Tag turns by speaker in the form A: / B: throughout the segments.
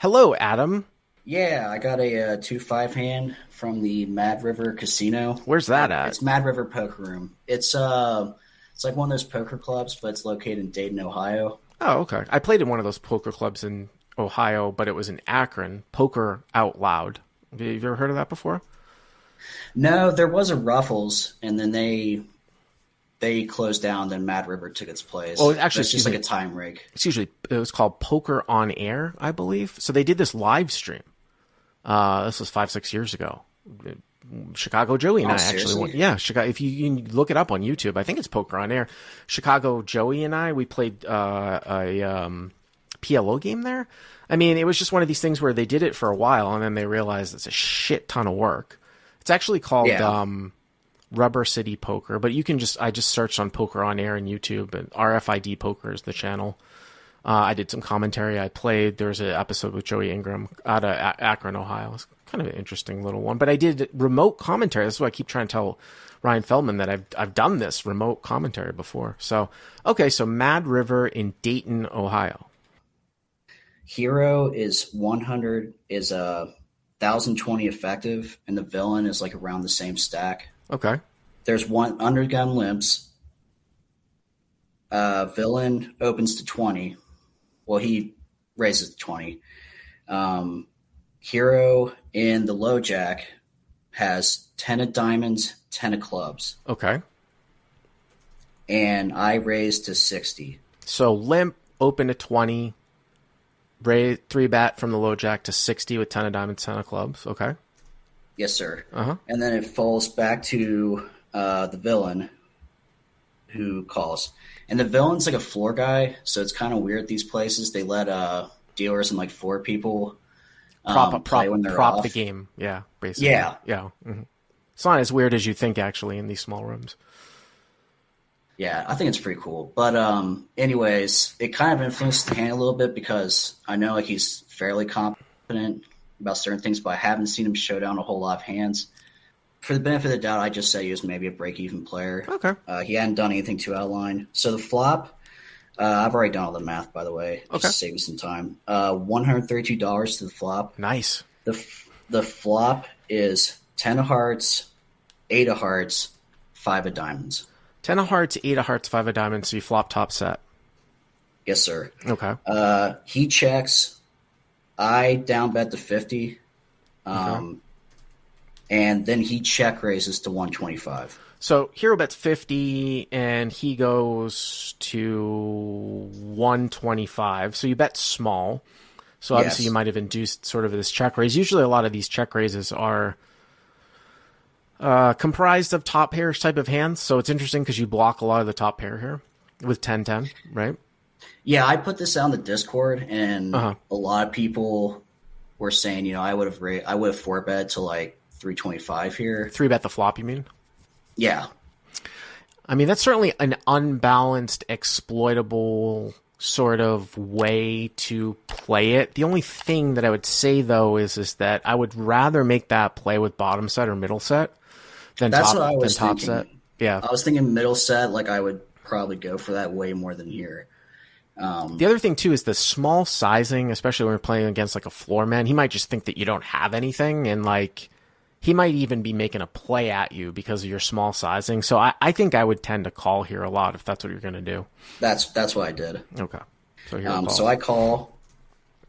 A: Hello, Adam.
B: Yeah, I got a 2-5 hand from the Mad River Casino.
A: Where's that at?
B: It's Mad River Poker Room. It's like one of those poker clubs, but it's located in Dayton, Ohio.
A: Oh, okay. I played in one of those poker clubs in Ohio, but it was in Akron. Poker Out Loud. Have you ever heard of that before?
B: No, there was a Ruffles, and then they closed down. Then Mad River took its place.
A: Oh,
B: But
A: actually,
B: it's just
A: excuse
B: like
A: me.
B: a time rig.
A: It was called Poker on Air, I believe. So they did this live stream. This was 5, 6 years ago. Chicago Joey and
B: Oh,
A: I actually went.
B: seriously?
A: Yeah, Chicago. If you can look it up on YouTube, I think it's Poker on Air. Chicago Joey and I, we played a PLO game there. I mean, it was just one of these things where they did it for a while and then they realized it's a shit ton of work. It's actually called
B: Yeah.
A: Rubber City Poker, but I just searched on Poker on Air and YouTube, and RFID Poker is the channel. I did some commentary. I played. There was an episode with Joey Ingram out of Akron, Ohio. It's kind of an interesting little one. But I did remote commentary. That's what I keep trying to tell Ryan Feldman, that I've done this remote commentary before. So okay, so Mad River in Dayton, Ohio.
B: Hero is 100 is a 1,020 effective, and the villain is like around the same stack.
A: Okay,
B: There's one undergun limps. Villain opens to 20. Well, he raises to 20. Hero in the low jack has 10 of diamonds, 10 of clubs.
A: okay.
B: And I raise to 60.
A: So limp open to 20. Raise three bet from the low jack to 60 with 10 of diamonds, 10 of clubs. Okay.
B: Yes, sir.
A: Uh-huh.
B: And then it falls back to the villain who calls. And the villain's like a floor guy, so it's kind of weird these places. They let dealers and like four people play when they're
A: Prop
B: off.
A: the game. Yeah, basically.
B: Yeah.
A: Yeah. It's not as weird as you think, actually, in these small rooms.
B: Yeah, I think it's pretty cool. But anyways, it kind of influenced the hand a little bit because I know like he's fairly confident about certain things, but I haven't seen him show down a whole lot of hands. For the benefit of the doubt, I just say he was maybe a break-even player.
A: Okay.
B: He hadn't done anything too outline. So the flop, I've already done all the math, by the way, just
A: Okay.
B: to save you some time. $132 to the flop.
A: Nice.
B: The flop is 10 of hearts, 8 of hearts, 5 of diamonds.
A: 10 of hearts, 8 of hearts, 5 of diamonds, so you flop top set.
B: Yes, sir.
A: Okay.
B: He checks. I down bet to 50. And then he check raises to 125.
A: So Hero bets 50, and he goes to 125. So you bet small. So obviously
B: Yes.
A: you might have induced sort of this check raise. Usually a lot of these check raises are comprised of top pairs type of hands. So it's interesting because you block a lot of the top pair here with 10-10, right?
B: Yeah, I put this out on the Discord, and
A: Uh-huh.
B: a lot of people were saying, I would have four bet to like 325 here.
A: 3-bet the flop, you mean?
B: Yeah,
A: I mean, that's certainly an unbalanced, exploitable sort of way to play it. The only thing that I would say, though, is that I would rather make that play with bottom set or middle set than
B: that's
A: top,
B: what I
A: than
B: was
A: top
B: thinking.
A: set. Yeah.
B: I was thinking middle set. Like I would probably go for that way more than here.
A: The other thing, too, is the small sizing, especially when we're playing against like a floor man. He might just think that you don't have anything, and like he might even be making a play at you because of your small sizing. So I think I would tend to call here a lot if that's what you're going to do.
B: That's what I did.
A: Okay. So here we
B: So I call.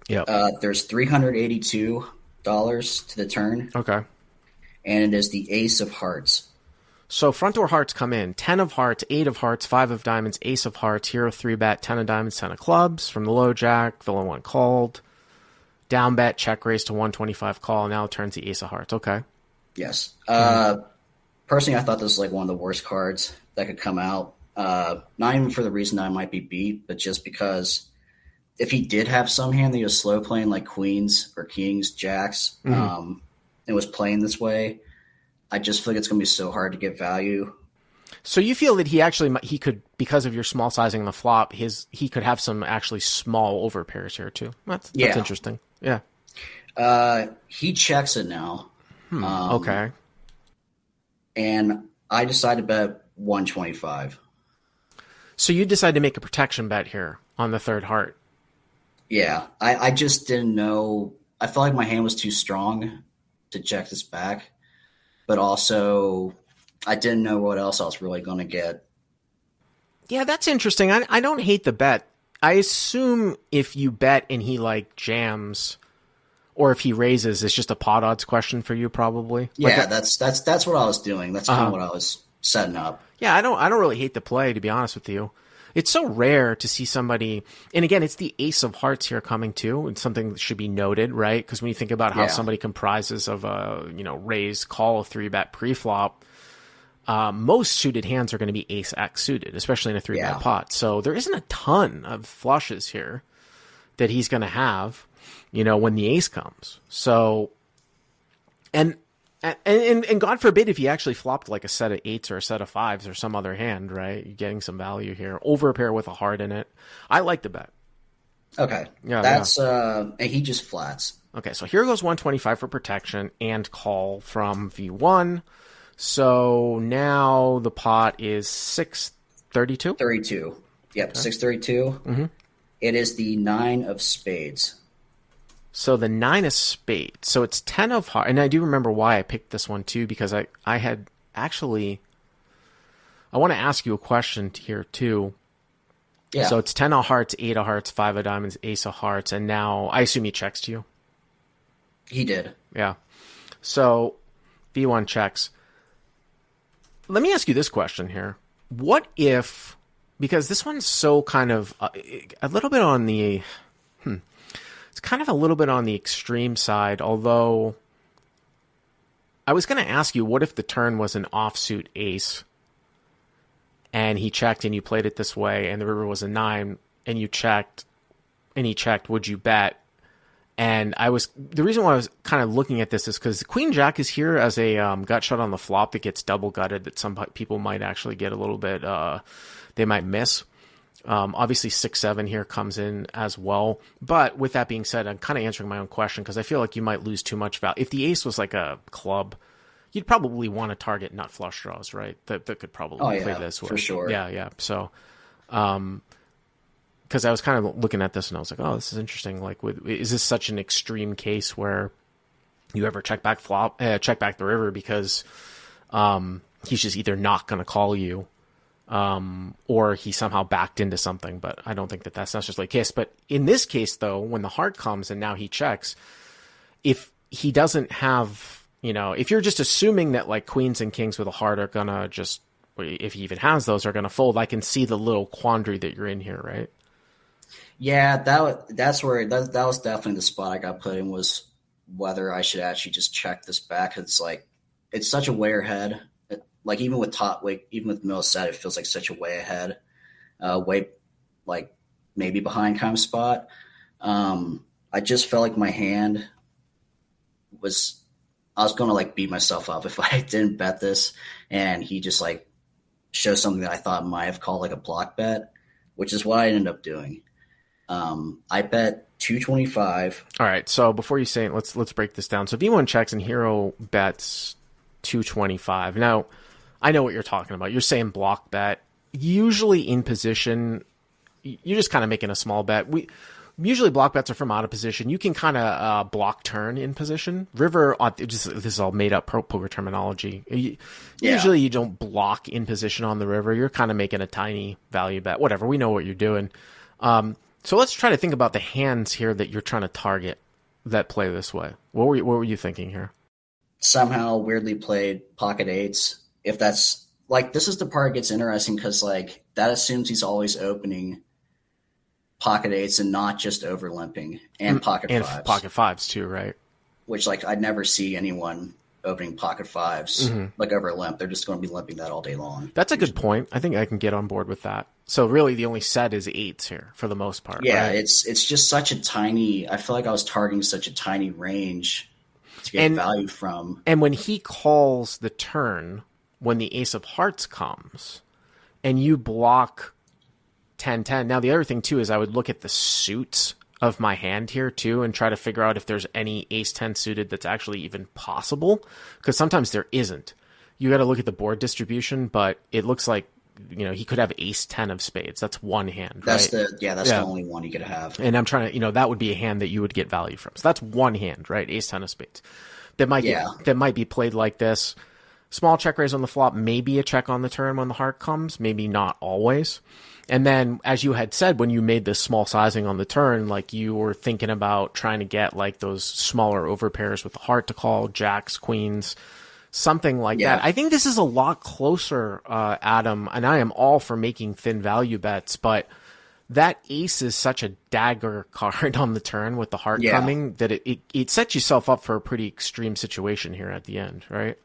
A: Yep.
B: There's $382 to the turn,
A: Okay.
B: and it is the ace of hearts.
A: So front door hearts come in. 10 of hearts, 8 of hearts, 5 of diamonds, ace of hearts, hero 3-bet, 10 of diamonds, 10 of clubs. From the low jack, villain 1 called. Down bet, check raise to 125 call. Now it turns the ace of hearts. Okay.
B: Yes. Personally, I thought this was like one of the worst cards that could come out. Not even for the reason that I might be beat, but just because if he did have some hand that he was slow playing like queens or kings, jacks, and was playing this way, I just feel like it's going to be so hard to get value.
A: So you feel that he could, because of your small sizing in the flop, he could have some actually small overpairs here too. That's
B: Yeah.
A: interesting. Yeah.
B: He checks it now.
A: Okay.
B: And I decided to bet 125.
A: So you decide to make a protection bet here on the third heart.
B: Yeah, I just didn't know. I felt like my hand was too strong to check this back, but also I didn't know what else I was really going to get.
A: Yeah, that's interesting. I don't hate the bet. I assume if you bet and he like jams, or if he raises, it's just a pot odds question for you, probably. Like,
B: Yeah, that's what I was doing. That's kind of what I was setting up.
A: yeah, I don't really hate the play, to be honest with you. It's so rare to see somebody, and again, it's the ace of hearts here coming too. It's something that should be noted, right? Because when you think about how
B: Yeah,
A: somebody comprises of a raise, call, a three bet pre-flop, most suited hands are going to be ace X suited, especially in a three bet
B: yeah,
A: pot. So there isn't a ton of flushes here that he's going to have, when the ace comes. So, and and God forbid if he actually flopped like a set of eights or a set of fives or some other hand, right? You're getting some value here. Over a pair with a heart in it. I like the bet.
B: okay.
A: Yeah, yeah.
B: That's and he just flats
A: Okay, so here goes 125 for protection and call from V1. So now the pot is 632.
B: 32. Yep, 632.
A: Mm-hmm.
B: It is the nine of spades.
A: So the nine of spades. So it's 10 of hearts. And I do remember why I picked this one too, because I had actually, I want to ask you a question here too.
B: Yeah,
A: So it's 10 of hearts, 8 of hearts, 5 of diamonds, ace of hearts. And now I assume he checks to you.
B: he did.
A: Yeah. So V1 checks. Let me ask you this question here. What if, because this one's so kind of a little bit on the, it's kind of a little bit on the extreme side, although I was going to ask you, what if the turn was an offsuit ace and he checked and you played it this way and the river was a 9 and you checked and he checked, would you bet? And the reason why I was kind of looking at this is because Queen Jack is here as a gut shot on the flop that gets double gutted, that some people might actually get a little bit, they might miss. Obviously 6-7 here comes in as well. But with that being said, I'm kind of answering my own question because I feel like you might lose too much value. If the ace was like a club, you'd probably want to target nut flush draws, right? That could probably play this way.
B: For sure.
A: Yeah, yeah. So, because I was kind of looking at this and I was like, oh, this is interesting. Like, is this such an extreme case where you ever check back the river because he's just either not going to call you, or he somehow backed into something? But I don't think that's necessarily the case. But in this case, though, when the heart comes and now he checks, if he doesn't have, if you're just assuming that like queens and kings with a heart are going to just, if he even has those, are going to fold, I can see the little quandary that you're in here, right?
B: Yeah, that's where that was definitely the spot I got put in, was whether I should actually just check this back. It's like it's such a way ahead. Like even with even with middle set, it feels like such a way ahead, way like maybe behind kind of spot. I just felt like my hand was. I was going to like beat myself up if I didn't bet this, and he just like showed something that I thought might have called like a block bet, which is what I ended up doing. I bet 225.
A: All right. So before you say it, let's break this down. So V1 checks and Hero bets 225. Now, I know what you're talking about. You're saying block bet. Usually in position, you're just kind of making a small bet. Usually block bets are from out of position. You can kind of block turn in position. River, this is all made up poker terminology. Usually you don't block in position on the river. You're kind of making a tiny value bet. Whatever. We know what you're doing. So let's try to think about the hands here that you're trying to target that play this way. What were you thinking here?
B: Somehow weirdly played pocket eights. If that's like, this is the part that gets interesting because like that assumes he's always opening pocket eights and not just over limping and pocket fives.
A: And pocket fives too, right?
B: Which like I'd never see anyone opening pocket fives like over limp. They're just going to be limping that all day long.
A: That's a good point. I think I can get on board with that. So really the only set is eights here for the most part.
B: Yeah,
A: right?
B: it's just such a tiny, I feel like I was targeting such a tiny range to get value from.
A: And when he calls the turn, when the ace of hearts comes and you block 10-10. Now the other thing too is I would look at the suits of my hand here too and try to figure out if there's any ace 10 suited that's actually even possible, because sometimes there isn't. You got to look at the board distribution, but it looks like he could have ace 10 of spades. That's one hand,
B: That's
A: right?
B: that's the only one you could have.
A: And I'm trying to, that would be a hand that you would get value from. So that's one hand, right? Ace 10 of spades. That might be played like this. Small check raise on the flop, maybe a check on the turn when the heart comes, maybe not always. And then, as you had said, when you made this small sizing on the turn, like you were thinking about trying to get like those smaller overpairs with the heart to call, jacks, queens, something like that. I think this is a lot closer, Adam, and I am all for making thin value bets, but that ace is such a dagger card on the turn with the heart coming that it sets yourself up for a pretty extreme situation here at the end, right?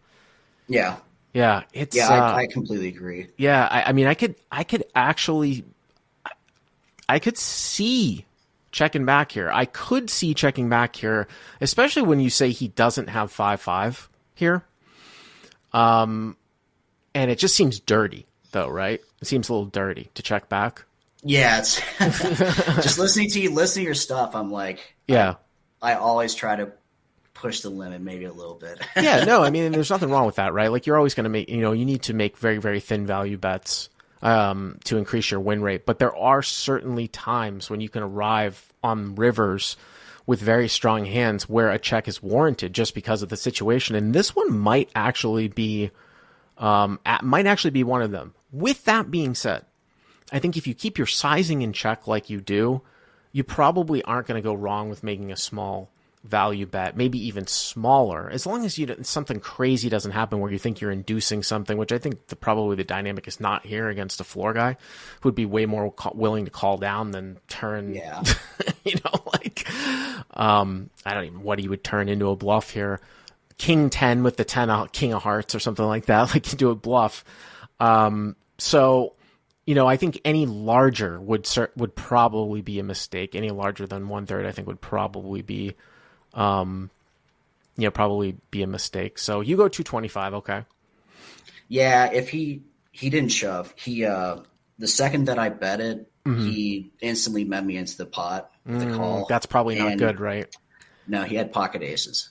B: Yeah.
A: Yeah, it's
B: I completely agree.
A: Yeah, I mean, I could see checking back here. I could see checking back here, especially when you say he doesn't have 5-5 here. And it just seems dirty, though, right? It seems a little dirty to check back.
B: Yeah, it's just listening to your stuff. I'm like,
A: yeah,
B: I always try to push the limit maybe a little bit.
A: Yeah, no, I mean, there's nothing wrong with that, right? Like, you're always going to make, you need to make very, very thin value bets to increase your win rate. But there are certainly times when you can arrive on rivers with very strong hands where a check is warranted just because of the situation. And this one might actually be one of them. With that being said, I think if you keep your sizing in check like you do, you probably aren't going to go wrong with making a small value bet, maybe even smaller, as long as something crazy doesn't happen where you think you're inducing something, which I think probably the dynamic is not here against a floor guy who would be way more willing to call down than turn.
B: Yeah.
A: I don't even what he would turn into a bluff here. King 10 with the 10 king of hearts or something like that, like you do a bluff. So I think any larger would probably be a mistake. Any larger than 1/3, I think would probably be, probably be a mistake. So you go 225, okay?
B: Yeah, if he didn't shove, the second that I bet it, he instantly met me into the pot with the call.
A: That's probably not good, right?
B: No, he had pocket aces.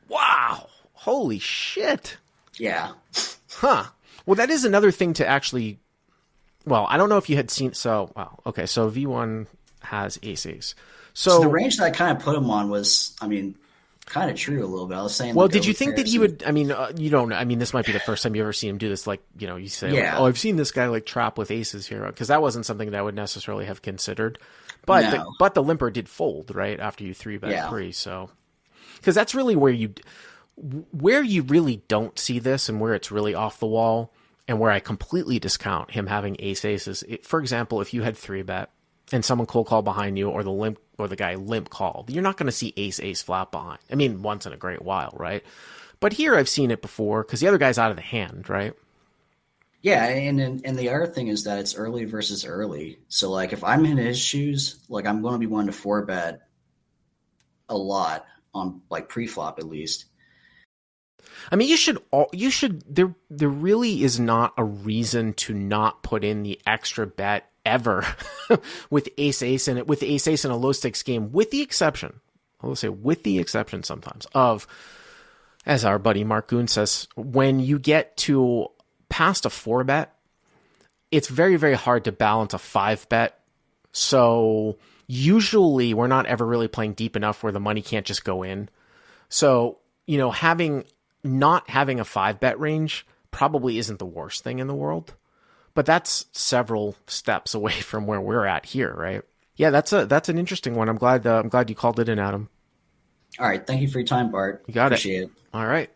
A: Wow! Holy shit!
B: Yeah.
A: Huh. Well, that is another thing to actually. Well, I don't know if you had seen. So, wow. Okay, so V1 has aces.
B: So the range that I kind of put him on was, kind of true a little bit. I was saying.
A: Well, did you think that he would? I mean, you don't. I mean, this might be the first time you ever seen him do this. Like, you say,
B: yeah.
A: I've seen this guy like trap with aces here, because that wasn't something that I would necessarily have considered. But
B: no.
A: the limper did fold right after you 3-bet pre. So, because that's really where you really don't see this, and where it's really off the wall. And where I completely discount him having aces, for example, if you had 3-bet and someone cold call behind you, or the guy limp called, you're not going to see ace flat behind. I mean, once in a great while, right? But here I've seen it before because the other guy's out of the hand, right?
B: Yeah, and the other thing is that it's early versus early. So like if I'm in his shoes, like I'm going to be wanting to 4-bet a lot on like pre-flop at least.
A: I mean, there really is not a reason to not put in the extra bet ever with ace and a low stakes game, with the exception sometimes of, as our buddy Mark Goon says, when you get to past a 4-bet, it's very, very hard to balance a 5-bet. So usually we're not ever really playing deep enough where the money can't just go in. So, not having a 5-bet range probably isn't the worst thing in the world, but that's several steps away from where we're at here, right? Yeah, that's an interesting one. I'm glad you called it in, Adam.
B: All right, thank you for your time, Bart.
A: You got
B: Appreciate it.
A: All right.